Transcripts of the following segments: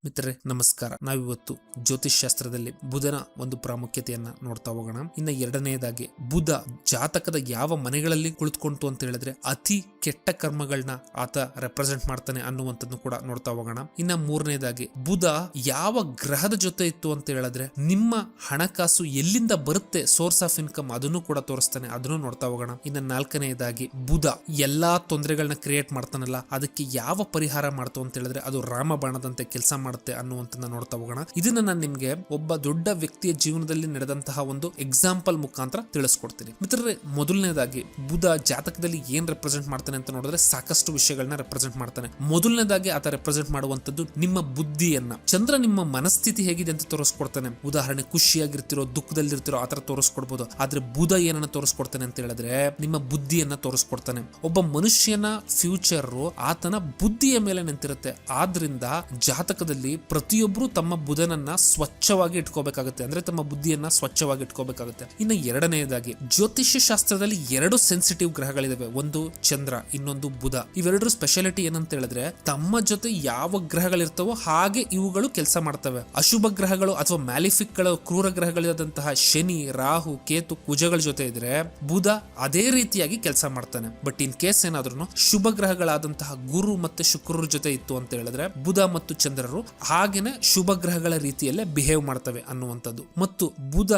ಮಿತ್ರರೇ ನಮಸ್ಕಾರ. ನಾವಿವತ್ತು ಜ್ಯೋತಿಷ್ ಶಾಸ್ತ್ರದಲ್ಲಿ ಬುಧನ ಒಂದು ಪ್ರಾಮುಖ್ಯತೆಯನ್ನ ನೋಡ್ತಾ ಹೋಗೋಣ. ಇನ್ನ ಎರಡನೆಯದಾಗಿ ಬುಧ ಜಾತಕದ ಯಾವ ಮನೆಗಳಲ್ಲಿ ಕುಳಿತುಕೊಂತು ಅಂತ ಹೇಳಿದ್ರೆ ಅತಿ ಕೆಟ್ಟ ಕರ್ಮಗಳನ್ನ ಆತ ರೆಪ್ರೆಸೆಂಟ್ ಮಾಡ್ತಾನೆ ಅನ್ನುವಂಥದ್ದು ಕೂಡ ನೋಡ್ತಾ ಹೋಗೋಣ. ಇನ್ನ ಮೂರನೇದಾಗಿ ಬುಧ ಯಾವ ಗ್ರಹದ ಜೊತೆ ಇತ್ತು ಅಂತ ಹೇಳಿದ್ರೆ ನಿಮ್ಮ ಹಣಕಾಸು ಎಲ್ಲಿಂದ ಬರುತ್ತೆ, ಸೋರ್ಸ್ ಆಫ್ ಇನ್ಕಮ್, ಅದನ್ನು ಕೂಡ ತೋರಿಸ್ತಾನೆ, ಅದನ್ನು ನೋಡ್ತಾ ಹೋಗೋಣ. ಇನ್ನ ನಾಲ್ಕನೆಯದಾಗಿ ಬುಧ ಎಲ್ಲಾ ತೊಂದರೆಗಳನ್ನ ಕ್ರಿಯೇಟ್ ಮಾಡ್ತಾನಲ್ಲ, ಅದಕ್ಕೆ ಯಾವ ಪರಿಹಾರ ಮಾಡ್ತು ಅಂತ ಹೇಳಿದ್ರೆ ಅದು ರಾಮಬಾಣದಂತೆ ಕೆಲಸ ಮಾಡುತ್ತೆ ಅನ್ನುವಂಥದ್ದನ್ನ ನೋಡ್ತಾ ಹೋಗೋಣ. ಇದನ್ನ ನಾನು ನಿಮ್ಗೆ ಒಬ್ಬ ದೊಡ್ಡ ವ್ಯಕ್ತಿಯ ಜೀವನದಲ್ಲಿ ನಡೆದಂತಹ ಒಂದು ಎಕ್ಸಾಂಪಲ್ ಮುಖಾಂತರ ತಿಳಿಸ್ಕೊಡ್ತೀನಿ. ಮಿತ್ರರೇ, ಮೊದಲನೇದಾಗಿ ಬುಧ ಜಾತಕದಲ್ಲಿ ಏನ್ ರೆಪ್ರೆಸೆಂಟ್ ಮಾಡ್ತಾನೆ ಅಂತ ನೋಡಿದ್ರೆ ಸಾಕಷ್ಟು ವಿಷಯಗಳನ್ನ ರೆಪ್ರೆಸೆಂಟ್ ಮಾಡ್ತಾನೆ. ಮೊದಲನೇದಾಗಿ ಆತ ರೆಪ್ರೆಸೆಂಟ್ ಮಾಡುವಂತದ್ದು ನಿಮ್ಮ ಬುದ್ಧಿಯನ್ನ. ಚಂದ್ರ ನಿಮ್ಮ ಮನಸ್ಥಿತಿ ಹೇಗಿದೆ ಅಂತ ತೋರಿಸ್ಕೊಡ್ತಾನೆ. ಉದಾಹರಣೆ, ಖುಷಿಯಾಗಿರ್ತಿರೋ, ದುಃಖದಲ್ಲಿರ್ತಿರೋ ಆತರ ತೋರಿಸ್ಕೊಡ್ಬೋದು. ಆದ್ರೆ ಬುಧ ಏನನ್ನ ತೋರಿಸ್ಕೊಡ್ತಾನೆ ಅಂತ ಹೇಳಿದ್ರೆ ನಿಮ್ಮ ಬುದ್ಧಿಯನ್ನ ತೋರಿಸ್ಕೊಡ್ತಾನೆ. ಒಬ್ಬ ಮನುಷ್ಯನ ಫ್ಯೂಚರ್ ಆತನ ಬುದ್ಧಿಯ ಮೇಲೆ ನಿಂತಿರುತ್ತೆ. ಆದ್ರಿಂದ ಜಾತಕದಲ್ಲಿ ಪ್ರತಿಯೊಬ್ರು ತಮ್ಮ ಬುಧನನ್ನ ಸ್ವಚ್ಛವಾಗಿ ಇಟ್ಕೋಬೇಕಾಗುತ್ತೆ, ಅಂದ್ರೆ ತಮ್ಮ ಬುದ್ಧಿಯನ್ನ ಸ್ವಚ್ಛವಾಗಿ ಇಟ್ಕೋಬೇಕಾಗುತ್ತೆ. ಇನ್ನು ಎರಡನೆಯದಾಗಿ ಜ್ಯೋತಿಷ್ಯ ಶಾಸ್ತ್ರದಲ್ಲಿ ಎರಡು ಸೆನ್ಸಿಟಿವ್ ಗ್ರಹಗಳಿದಾವೆ, ಒಂದು ಚಂದ್ರ, ಇನ್ನೊಂದು ಬುಧ. ಇವೆರಡರ ಸ್ಪೆಷಾಲಿಟಿ ಏನಂತ ಹೇಳಿದ್ರೆ ತಮ್ಮ ಜೊತೆ ಯಾವ ಗ್ರಹಗಳಿರ್ತವೋ ಹಾಗೆ ಇವುಗಳು ಕೆಲಸ ಮಾಡ್ತವೆ. ಅಶುಭ ಗ್ರಹಗಳು ಅಥವಾ ಮ್ಯಾಲಿಫಿಕ್ ಗಳು, ಕ್ರೂರ ಗ್ರಹಗಳಿದಂತಹ ಶನಿ, ರಾಹು, ಕೇತು, ಕುಜಗಳ ಜೊತೆ ಇದ್ರೆ ಬುಧ ಅದೇ ರೀತಿಯಾಗಿ ಕೆಲಸ ಮಾಡ್ತಾನೆ. ಬಟ್ ಇನ್ ಕೇಸ್ ಏನಾದ್ರೂ ಶುಭ ಗ್ರಹಗಳಾದಂತಹ ಗುರು ಮತ್ತೆ ಶುಕ್ರರ ಜೊತೆ ಇತ್ತು ಅಂತ ಹೇಳಿದ್ರೆ ಬುಧ ಮತ್ತು ಚಂದ್ರರು ಹಾಗೇನೆ ಶುಭ ಗ್ರಹಗಳ ರೀತಿಯಲ್ಲೇ ಬಿಹೇವ್ ಮಾಡ್ತವೆ ಅನ್ನುವಂಥದ್ದು. ಮತ್ತು ಬುಧ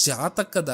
ಜಾತಕದ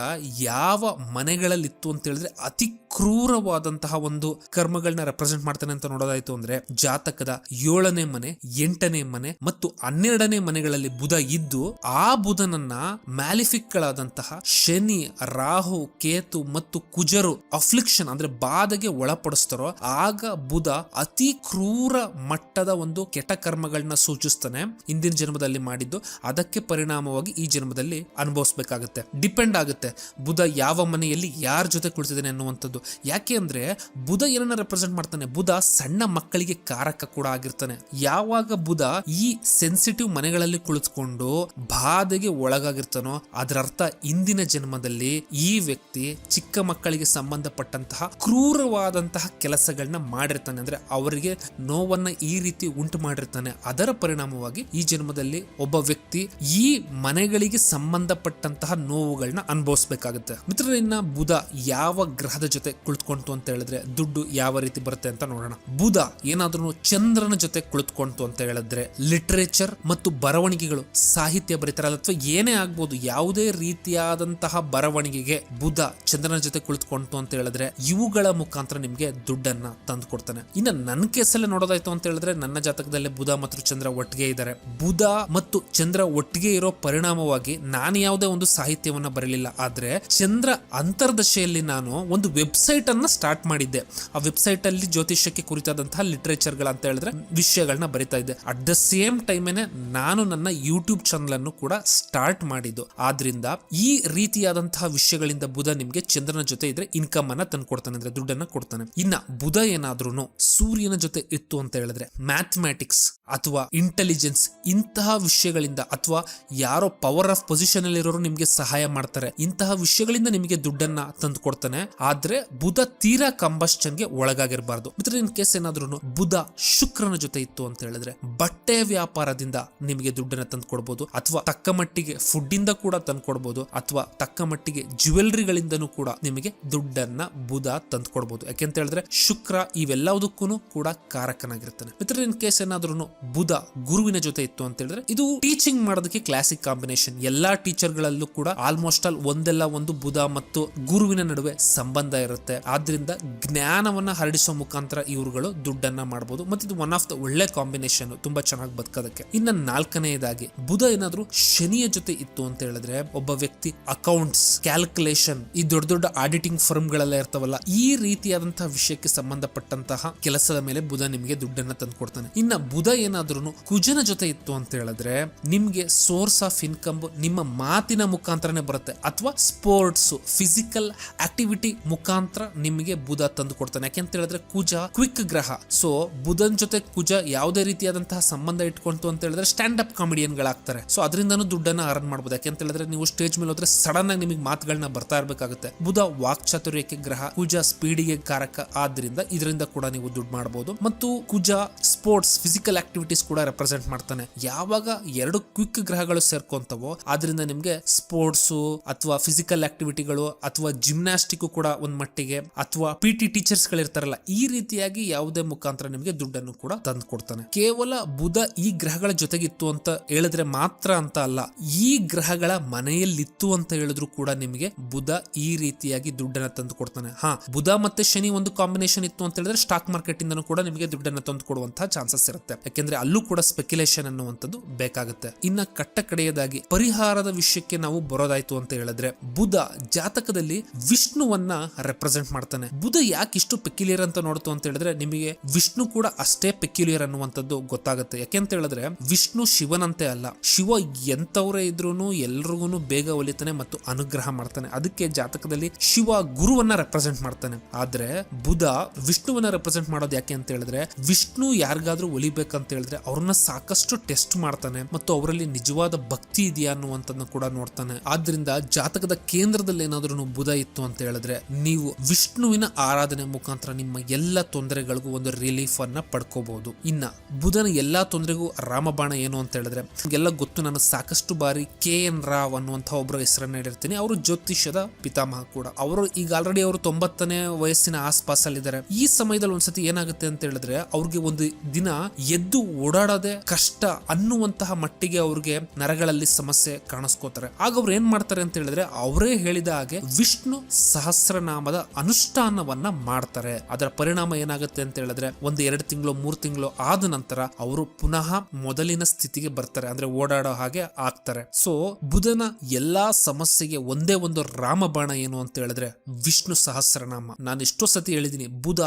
ಯಾವ ಮನೆಗಳಲ್ಲಿ ಇತ್ತು ಅಂತ ಹೇಳಿದ್ರೆ ಅತಿ ಕ್ರೂರವಾದಂತಹ ಒಂದು ಕರ್ಮಗಳನ್ನ ರೆಪ್ರೆಸೆಂಟ್ ಮಾಡ್ತಾನೆ ಅಂತ ನೋಡೋದಾಯ್ತು ಅಂದ್ರೆ ಜಾತಕದ 7ನೇ ಮನೆ, 8ನೇ ಮನೆ ಮತ್ತು 12ನೇ ಮನೆಗಳಲ್ಲಿ ಬುಧ ಇದ್ದು ಆ ಬುಧನನ್ನ ಮ್ಯಾಲಿಫಿಕ್ ಗಳಾದಂತಹ ಶನಿ, ರಾಹು, ಕೇತು ಮತ್ತು ಕುಜರು ಅಫ್ಲಿಕ್ಷನ್ ಅಂದ್ರೆ ಬಾಧೆಗೆ ಒಳಪಡಿಸ್ತಾರೋ ಆಗ ಬುಧ ಅತಿ ಕ್ರೂರ ಮಟ್ಟದ ಒಂದು ಕೆಟ್ಟ ಕರ್ಮಗಳನ್ನ ಸೂಚಿಸ್ತಾನೆ. ಇಂದಿನ ಜನ್ಮದಲ್ಲಿ ಮಾಡಿದ್ದು ಅದಕ್ಕೆ ಪರಿಣಾಮವಾಗಿ ಈ ಜನ್ಮದಲ್ಲಿ ಅನುಭವಿಸಬೇಕಾಗುತ್ತೆ. ಡಿಪೆಂಡ್ ಆಗುತ್ತೆ ಬುಧ ಯಾವ ಮನೆಯಲ್ಲಿ ಯಾರ ಜೊತೆ ಕುಳಿತಿದ್ದಾನೆ ಅನ್ನುವಂಥದ್ದು. ಯಾಕೆ ಅಂದ್ರೆ ಬುಧ ಏನನ್ನ ರೆಪ್ರೆಸೆಂಟ್ ಮಾಡ್ತಾನೆ, ಬುಧ ಸಣ್ಣ ಮಕ್ಕಳಿಗೆ ಕಾರಕ ಕೂಡ ಆಗಿರ್ತಾನೆ. ಯಾವಾಗ ಬುಧ ಈ ಸೆನ್ಸಿಟಿವ್ ಮನೆಗಳಲ್ಲಿ ಕುಳಿತುಕೊಂಡು ಬಾಧೆಗೆ ಒಳಗಾಗಿರ್ತಾನೋ ಅದರ ಅರ್ಥ ಇಂದಿನ ಜನ್ಮದಲ್ಲಿ ಈ ವ್ಯಕ್ತಿ ಚಿಕ್ಕ ಮಕ್ಕಳಿಗೆ ಸಂಬಂಧಪಟ್ಟಂತಹ ಕ್ರೂರವಾದಂತಹ ಕೆಲಸಗಳನ್ನ ಮಾಡಿರ್ತಾನೆ, ಅಂದ್ರೆ ಅವರಿಗೆ ನೋವನ್ನ ಈ ರೀತಿ ಉಂಟು ಮಾಡಿರ್ತಾನೆ. ಅದರ ಪರಿಣಾಮವಾಗಿ ಈ ಜನ್ಮದಲ್ಲಿ ಒಬ್ಬ ವ್ಯಕ್ತಿ ಈ ಮನೆಗಳಿಗೆ ಸಂಬಂಧಪಟ್ಟಂತಹ ನೋವುಗಳನ್ನ ಅನುಭವಿಸಬೇಕಾಗುತ್ತೆ. ಮಿತ್ರರೇ, ಇನ್ನ ಬುಧ ಯಾವ ಗ್ರಹದ ಜೊತೆ ಕುಳಿತುಕೊಂತು ಅಂತ ಹೇಳಿದ್ರೆ ದುಡ್ಡು ಯಾವ ರೀತಿ ಬರುತ್ತೆ ಅಂತ ನೋಡೋಣ. ಬುಧ ಏನಾದ್ರೂ ಚಂದ್ರನ ಜೊತೆ ಕುಳಿತುಕೊಂತು ಅಂತ ಹೇಳಿದ್ರೆ ಲಿಟರೇಚರ್ ಮತ್ತು ಬರವಣಿಗೆಗಳು, ಸಾಹಿತ್ಯ ಬರೀತಾರಲ್ಲ ಅಥವಾ ಏನೇ ಆಗ್ಬೋದು, ಯಾವುದೇ ರೀತಿಯಾದಂತಹ ಬರವಣಿಗೆಗೆ ಬುಧ ಚಂದ್ರನ ಜೊತೆ ಕುಳಿತುಕೊಂತು ಅಂತ ಹೇಳಿದ್ರೆ ಇವುಗಳ ಮುಖಾಂತರ ನಿಮ್ಗೆ ದುಡ್ಡನ್ನ ತಂದು ಕೊಡ್ತಾನೆ. ಇನ್ನು ನನ್ನ ಕೇಸಲ್ಲಿ ನೋಡೋದಾಯ್ತು ಅಂತ ಹೇಳಿದ್ರೆ ನನ್ನ ಜಾತಕದಲ್ಲಿ ಬುಧ ಮತ್ತು ಚಂದ್ರ ಒಟ್ಟಿಗೆ ಇದ್ದಾರೆ. ಬುಧ ಮತ್ತು ಚಂದ್ರ ಒಟ್ಟಿಗೆ ಇರೋ ಪರಿಣಾಮವಾಗಿ ನಾನು ಯಾವುದೇ ಒಂದು ಸಾಹಿತ್ಯವನ್ನ ಬರಲಿಲ್ಲ. ಆದ್ರೆ ಚಂದ್ರ ಅಂತರ್ದಶೆಯಲ್ಲಿ ನಾನು ಒಂದು ವೆಬ್ಸೈಟ್ ಅನ್ನ ಸ್ಟಾರ್ಟ್ ಮಾಡಿದ್ದೆ. ಆ ವೆಬ್ಸೈಟ್ ಅಲ್ಲಿ ಜ್ಯೋತಿಷ್ಯಕ್ಕೆ ಕುರಿತಾದಂತಹ ಲಿಟರೇಚರ್ ಗಳ ಅಂತ ಹೇಳಿದ್ರೆ ವಿಷಯಗಳನ್ನ ಬರಿತಾ ಇದ್ದೆ. ಅಟ್ ದ ಸೇಮ್ ಟೈಮ್ ನಾನು ನನ್ನ ಯೂಟ್ಯೂಬ್ ಚಾನಲ್ ಅನ್ನು ಕೂಡ ಸ್ಟಾರ್ಟ್ ಮಾಡಿದ್ದು. ಆದ್ರಿಂದ ಈ ರೀತಿಯಾದಂತಹ ವಿಷಯಗಳಿಂದ ಬುಧ ನಿಮ್ಗೆ ಚಂದ್ರನ ಜೊತೆ ಇದ್ರೆ ಇನ್ಕಮ್ ಅನ್ನ ತಂದು ಕೊಡ್ತಾನೆ, ಅಂದ್ರೆ ದುಡ್ಡನ್ನ ಕೊಡ್ತಾನೆ. ಇನ್ನ ಬುಧ ಏನಾದ್ರೂ ಸೂರ್ಯನ ಜೊತೆ ಇತ್ತು ಅಂತ ಹೇಳಿದ್ರೆ ಮ್ಯಾಥಮ್ಯಾಟಿಕ್ಸ್ ಅಥವಾ ಇಂಟೆಲಿಜೆನ್ಸ್ ಇಂತಹ ವಿಷಯಗಳಿಂದ ಅಥವಾ ಯಾರೋ ಪವರ್ ಆಫ್ ಪೊಸಿಷನ್ ಅಲ್ಲಿ ಇರೋರು ನಿಮ್ಗೆ ಸಹಾಯ ಮಾಡ್ತಾರೆ, ಇಂತಹ ವಿಷಯಗಳಿಂದ ನಿಮಗೆ ದುಡ್ಡನ್ನ ತಂದು ಕೊಡ್ತಾನೆ. ಆದ್ರೆ ಬುಧ ತೀರಾ ಕಂಬಸ್ಟನ್ ಗೆ ಒಳಗಾಗಿರಬಾರ್ದು. ಮಿತ್ರ, ಇನ್ ಕೇಸ್ ಏನಾದ್ರೂ ಬುಧ ಶುಕ್ರನ ಜೊತೆ ಇತ್ತು ಅಂತ ಹೇಳಿದ್ರೆ ಬಟ್ಟೆ ವ್ಯಾಪಾರದಿಂದ ನಿಮಗೆ ದುಡ್ಡನ್ನ ತಂದು ಕೊಡಬಹುದು, ಅಥವಾ ತಕ್ಕ ಮಟ್ಟಿಗೆ ಫುಡ್ ಇಂದ ಕೂಡ ತಂದು ಕೊಡಬಹುದು, ಅಥವಾ ತಕ್ಕ ಮಟ್ಟಿಗೆ ಜ್ಯುವೆಲ್ರಿಗಳಿಂದನೂ ಕೂಡ ನಿಮಗೆ ದುಡ್ಡನ್ನ ಬುಧ ತಂದು ಕೊಡಬಹುದು. ಯಾಕೆಂತ ಹೇಳಿದ್ರೆ ಶುಕ್ರ ಇವೆಲ್ಲದಕ್ಕೂ ಕೂಡ ಕಾರಕನಾಗಿರ್ತಾನೆ. ಮಿತ್ರ, ಇನ್ ಕೇಸ್ ಏನಾದ್ರೂ ಬುಧ ಗುರುವಿನ ಜೊತೆ ಇತ್ತು ಅಂತ ಹೇಳಿದ್ರೆ ಇದು ಟೀಚಿಂಗ್ ಮಾಡೋದಕ್ಕೆ ಕ್ಲಾಸಿಕ್ ಕಾಂಬಿನೇಷನ್. ಎಲ್ಲಾ ಟೀಚರ್ ಗಳಲ್ಲೂ ಕೂಡ ಆಲ್ಮೋಸ್ಟ್ ಆಲ್ ಒಂದೆಲ್ಲ ಒಂದು ಬುಧ ಮತ್ತು ಗುರುವಿನ ನಡುವೆ ಸಂಬಂಧ ಇರುತ್ತೆ. ಆದ್ರಿಂದ ಜ್ಞಾನವನ್ನ ಹರಡಿಸೋ ಮುಖಾಂತರ ಇವರುಗಳು ದುಡ್ಡನ್ನ ಮಾಡಬಹುದು. ಮತ್ತೆ ಇದು ಒನ್ ಆಫ್ ದ ಒಳ್ಳೆ ಕಾಂಬಿನೇಷನ್, ತುಂಬಾ ಚೆನ್ನಾಗಿ ಬದುಕೋದಕ್ಕೆ. ಇನ್ನ ನಾಲ್ಕನೆಯದಾಗಿ ಬುಧ ಏನಾದ್ರೂ ಶನಿಯ ಜೊತೆ ಇತ್ತು ಅಂತ ಹೇಳಿದ್ರೆ ಒಬ್ಬ ವ್ಯಕ್ತಿ ಅಕೌಂಟ್ಸ್, ಕ್ಯಾಲ್ಕುಲೇಷನ್, ಈ ದೊಡ್ಡ ದೊಡ್ಡ ಆಡಿಟಿಂಗ್ ಫರ್ಮ್ ಗಳೆಲ್ಲ ಇರ್ತಾವಲ್ಲ, ಈ ರೀತಿಯಾದಂತಹ ವಿಷಯಕ್ಕೆ ಸಂಬಂಧಪಟ್ಟಂತಹ ಕೆಲಸದ ಮೇಲೆ ಬುಧ ನಿಮಗೆ ದುಡ್ಡನ್ನ ತಂದು ಕೊಡ್ತಾನೆ. ಇನ್ನ ಬುಧ ಏನಾದ್ರೂ ಕುಜನ ಜೊತೆ ಇತ್ತು ಅಂತ ಹೇಳಿದ್ರೆ ನಿಮ್ಗೆ ಸೋರ್ಸ್ ಆಫ್ ಇನ್ಕಮ್ ನಿಮ್ಮ ಮಾತಿನ ಮುಖಾಂತರನೇ ಬರುತ್ತೆ, ಅಥವಾ ಸ್ಪೋರ್ಟ್ಸ್, ಫಿಸಿಕಲ್ ಆಕ್ಟಿವಿಟಿ ಮುಖಾಂತರ ಮುಖಾಂತರ ನಿಮಗೆ ಬುಧ ತಂದು ಕೊಡ್ತಾನೆ. ಯಾಕೆಂತ ಹೇಳಿದ್ರೆ ಕುಜ ಕ್ವಿಕ್ ಗ್ರಹ. ಸೊ ಬುಧನ್ ಜೊತೆ ಕುಜ ಯಾವುದೇ ರೀತಿಯಾದಂತಹ ಸಂಬಂಧ ಇಟ್ಕೊಂತು ಅಂತ ಹೇಳಿದ್ರೆ ಸ್ಟ್ಯಾಂಡ್ ಅಪ್ ಕಾಮಿಡಿಯನ್ ಗಳಾಗ್ತಾರೆ. ಸೊ ಅದರಿಂದನೂ ದುಡ್ಡನ್ನ ಅರ್ನ್ ಮಾಡಬಹುದು. ಯಾಕೆಂತ ಹೇಳಿದ್ರೆ ನೀವು ಸ್ಟೇಜ್ ಮೇಲೆ ಹೋದ್ರೆ ಸಡನ್ ಆಗಿ ನಿಮಗೆ ಮಾತುಗಳನ್ನ ಬರ್ತಾ ಇರಬೇಕಾಗುತ್ತೆ. ಬುಧ ವಾಕ್ಚಾತುರ್ಯಕ್ಕೆ ಗ್ರಹ, ಕುಜ ಸ್ಪೀಡಿಗೆ ಕಾರಕ. ಆದ್ರಿಂದ ಇದರಿಂದ ಕೂಡ ನೀವು ದುಡ್ಡು ಮಾಡಬಹುದು. ಮತ್ತು ಕುಜ ಸ್ಪೋರ್ಟ್ಸ್ ಫಿಸಿಕಲ್ ಆಕ್ಟಿವಿಟೀಸ್ ಕೂಡ ರೆಪ್ರೆಸೆಂಟ್ ಮಾಡ್ತಾನೆ. ಯಾವಾಗ ಎರಡು ಕ್ವಿಕ್ ಗ್ರಹಗಳು ಸೇರ್ಕೊಂತವೋ ಅದರಿಂದ ನಿಮ್ಗೆ ಸ್ಪೋರ್ಟ್ಸ್ ಅಥವಾ ಫಿಸಿಕಲ್ ಆಕ್ಟಿವಿಟಿಗಳು ಅಥವಾ ಜಿಮ್ನಾಸ್ಟಿಕ್ ಕೂಡ ಒಂದ್ ಮಟ್ಟಿಗೆ ಅಥವಾ PT ಟೀಚರ್ಸ್ ಗಳಿರ್ತಾರಲ್ಲ, ಈ ರೀತಿಯಾಗಿ ಯಾವುದೇ ಮುಖಾಂತರ ನಿಮಗೆ ದುಡ್ಡನ್ನು ಕೂಡ ತಂದು ಕೊಡ್ತಾನೆ. ಕೇವಲ ಬುಧ ಈ ಗ್ರಹಗಳ ಜೊತೆಗಿತ್ತು ಅಂತ ಹೇಳಿದ್ರೆ ಮಾತ್ರ ಅಂತ ಅಲ್ಲ, ಈ ಗ್ರಹಗಳ ಮನೆಯಲ್ಲಿತ್ತು ಅಂತ ಹೇಳಿದ್ರು ಕೂಡ ನಿಮಗೆ ಬುಧ ಈ ರೀತಿಯಾಗಿ ದುಡ್ಡನ್ನ ತಂದು ಕೊಡ್ತಾನೆ. ಬುಧ ಮತ್ತೆ ಶನಿ ಒಂದು ಕಾಂಬಿನೇಷನ್ ಇತ್ತು ಅಂತ ಹೇಳಿದ್ರೆ ಸ್ಟಾಕ್ ಮಾರ್ಕೆಟ್ ಇಂದನೂ ಕೂಡ ನಿಮಗೆ ದುಡ್ಡನ್ನ ತಂದು ಕೊಡುವಂತಹ ಚಾನ್ಸಸ್ ಇರುತ್ತೆ. ಯಾಕೆಂದ್ರೆ ಅಲ್ಲೂ ಕೂಡ ಸ್ಪೆಕ್ಯುಲೇಷನ್ ಅನ್ನುವಂಥದ್ದು ಬೇಕಾಗುತ್ತೆ. ಇನ್ನ ಕಟ್ಟ ಕಡೆಯದಾಗಿ ಪರಿಹಾರದ ವಿಷಯಕ್ಕೆ ನಾವು ಬರೋದಾಯ್ತು ಅಂತ ಹೇಳಿದ್ರೆ, ಬುಧ ಜಾತಕದಲ್ಲಿ ವಿಷ್ಣುವನ್ನ ರೆಪ್ರೆಸೆಂಟ್ ಮಾಡ್ತಾನೆ. ಬುಧ ಯಾಕೆ ಇಷ್ಟು ಪೆಕ್ಯುಲಿಯರ್ ಅಂತ ನೋಡ್ತು ಅಂತ ಹೇಳಿದ್ರೆ, ನಿಮಗೆ ವಿಷ್ಣು ಕೂಡ ಅಷ್ಟೇ ಪೆಕ್ಯುಲಿಯರ್ ಅನ್ನುವಂಥದ್ದು ಗೊತ್ತಾಗುತ್ತೆ. ಯಾಕೆಂತ ಹೇಳಿದ್ರೆ ವಿಷ್ಣು ಶಿವನಂತೆ ಅಲ್ಲ. ಶಿವ ಎಂತವರೇ ಇದ್ರೂನು ಎಲ್ರಿಗೂ ಬೇಗ ಒಲಿತಾನೆ ಮತ್ತು ಅನುಗ್ರಹ ಮಾಡ್ತಾನೆ. ಅದಕ್ಕೆ ಜಾತಕದಲ್ಲಿ ಶಿವ ಗುರುವನ್ನ ರೆಪ್ರೆಸೆಂಟ್ ಮಾಡ್ತಾನೆ. ಆದ್ರೆ ಬುಧ ವಿಷ್ಣುವನ್ನ ರೆಪ್ರೆಸೆಂಟ್ ಮಾಡೋದು ಯಾಕೆ ಅಂತ ಹೇಳಿದ್ರೆ, ವಿಷ್ಣು ಯಾರಿಗಾದ್ರೂ ಒಲಿಬೇಕಂತ ಹೇಳಿದ್ರೆ ಅವ್ರನ್ನ ಸಾಕಷ್ಟು ಟೆಸ್ಟ್ ಮಾಡ್ತಾನೆ ಮತ್ತು ಅವರಲ್ಲಿ ನಿಜವಾದ ಭಕ್ತಿ ಇದೆಯಾ ಅನ್ನುವಂಥದ್ದನ್ನ ಕೂಡ ನೋಡ್ತಾನೆ. ಆದ್ರಿಂದ ಜಾತಕದ ಕೇಂದ್ರದಲ್ಲಿ ಏನಾದ್ರೂ ಬುಧ ಇತ್ತು ಅಂತ ಹೇಳಿದ್ರೆ, ನೀವು ವಿಷ್ಣುವಿನ ಆರಾಧನೆ ಮುಖಾಂತರ ನಿಮ್ಮ ಎಲ್ಲ ತೊಂದರೆಗಳಿಗೂ ಒಂದು ರಿಲೀಫ್ ಅನ್ನ ಪಡ್ಕೋಬಹುದು. ಇನ್ನ ಬುಧನ ಎಲ್ಲಾ ತೊಂದರೆಗೂ ರಾಮಬಾಣ ಏನು ಅಂತ ಹೇಳಿದ್ರೆ, ಎಲ್ಲ ಗೊತ್ತು. ನಾನು ಸಾಕಷ್ಟು ಬಾರಿ KN ರಾವ್ ಅನ್ನುವಂಥ ಒಬ್ಬರ ಹೆಸರನ್ನ ಹೇಳಿರ್ತೀನಿ. ಅವರು ಜ್ಯೋತಿಷ್ಯದ ಪಿತಾಮಹ ಕೂಡ. ಅವರು ಈಗ ಆಲ್ರೆಡಿ ಅವರು 90ನೇ ವಯಸ್ಸಿನ ಆಸ್ಪಾಸಲ್ಲಿದ್ದಾರೆ. ಈ ಸಮಯದಲ್ಲಿ ಒಂದ್ಸತಿ ಏನಾಗುತ್ತೆ ಅಂತ ಹೇಳಿದ್ರೆ, ಅವ್ರಿಗೆ ಒಂದು ದಿನ ಎದ್ದು ಓಡಾಡೋದೇ ಕಷ್ಟ ಅನ್ನುವಂತಹ ಮಟ್ಟಿಗೆ ಅವ್ರಿಗೆ ನರಗಳಲ್ಲಿ ಸಮಸ್ಯೆ ಕಾಣಿಸ್ಕೋತಾರೆ. ಆಗ ಅವ್ರು ಏನ್ ಮಾಡ್ತಾರೆ ಅಂತ ಹೇಳಿದ್ರೆ, ಅವರೇ ಹೇಳಿದ ಹಾಗೆ ವಿಷ್ಣು ಸಹಸ್ರನಾಮದ ಅನುಷ್ಠಾನವನ್ನ ಮಾಡ್ತಾರೆ. ಅದರ ಪರಿಣಾಮ ಏನಾಗುತ್ತೆ ಅಂತ ಹೇಳಿದ್ರೆ, 1-2 ತಿಂಗಳು 3 ತಿಂಗಳು ಆದ ನಂತರ ಅವರು ಪುನಃ ಮೊದಲಿನ ಸ್ಥಿತಿಗೆ ಬರ್ತಾರೆ. ಅಂದ್ರೆ ಓಡಾಡೋ ಹಾಗೆ ಆಗ್ತಾರೆ. ಸೊ ಬುಧನ ಎಲ್ಲಾ ಸಮಸ್ಯೆಗೆ ಒಂದೇ ಒಂದು ರಾಮಬಾಣ ಏನು ಅಂತ ಹೇಳಿದ್ರೆ ವಿಷ್ಣು ಸಹಸ್ರನಾಮ. ನಾನು ಎಷ್ಟೋ ಸತಿ ಹೇಳಿದೀನಿ, ಬುಧ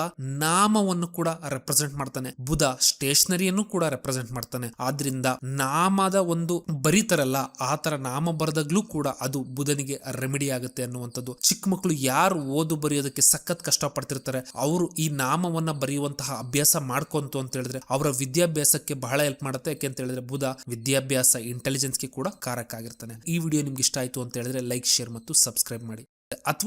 ನಾಮವನ್ನು ಕೂಡ ರೆಪ್ರೆಸೆಂಟ್ ಮಾಡ್ತಾನೆ, ಬುಧ ಸ್ಟೇಷನರಿಯನ್ನು ಕೂಡ ರೆಪ್ರೆಸೆಂಟ್ ಮಾಡ್ತಾನೆ. ಆದ್ರಿಂದ ನಾಮದ ಒಂದು ಬರೀತಾರಲ್ಲ, ಆ ತರ ನಾಮ ಬರೆದಾಗ್ಲೂ ಕೂಡ ಅದು ಬುಧನಿಗೆ ರೆಮಿಡಿ ಆಗುತ್ತೆ ಅನ್ನುವಂಥದ್ದು. ಚಿಕ್ಕ ಮಕ್ಕಳು ಯಾರು ಓದು ಬರೆಯೋದಕ್ಕೆ ಸಖತ್ ಕಷ್ಟ ಪಡ್ತಿರ್ತಾರೆ, ಅವರು ಈ ನಾಮವನ್ನ ಬರೆಯುವಂತಹ ಅಭ್ಯಾಸ ಮಾಡ್ಕೊಂತು ಅಂತ ಹೇಳಿದ್ರೆ ಅವರ ವಿದ್ಯಾಭ್ಯಾಸಕ್ಕೆ ಬಹಳ ಹೆಲ್ಪ್ ಮಾಡುತ್ತೆ. ಯಾಕೆ ಅಂತ ಹೇಳಿದ್ರೆ ಬುಧ ವಿದ್ಯಾಭ್ಯಾಸ ಇಂಟೆಲಿಜೆನ್ಸ್ಗೆ ಕೂಡ ಕಾರಕ ಆಗಿರ್ತಾನೆ. ಈ ವಿಡಿಯೋ ನಿಮ್ಗೆ ಇಷ್ಟ ಆಯ್ತು ಅಂತ ಹೇಳಿದ್ರೆ ಲೈಕ್, ಶೇರ್ ಮತ್ತು ಸಬ್ಸ್ಕ್ರೈಬ್ ಮಾಡಿ. ಅಥವಾ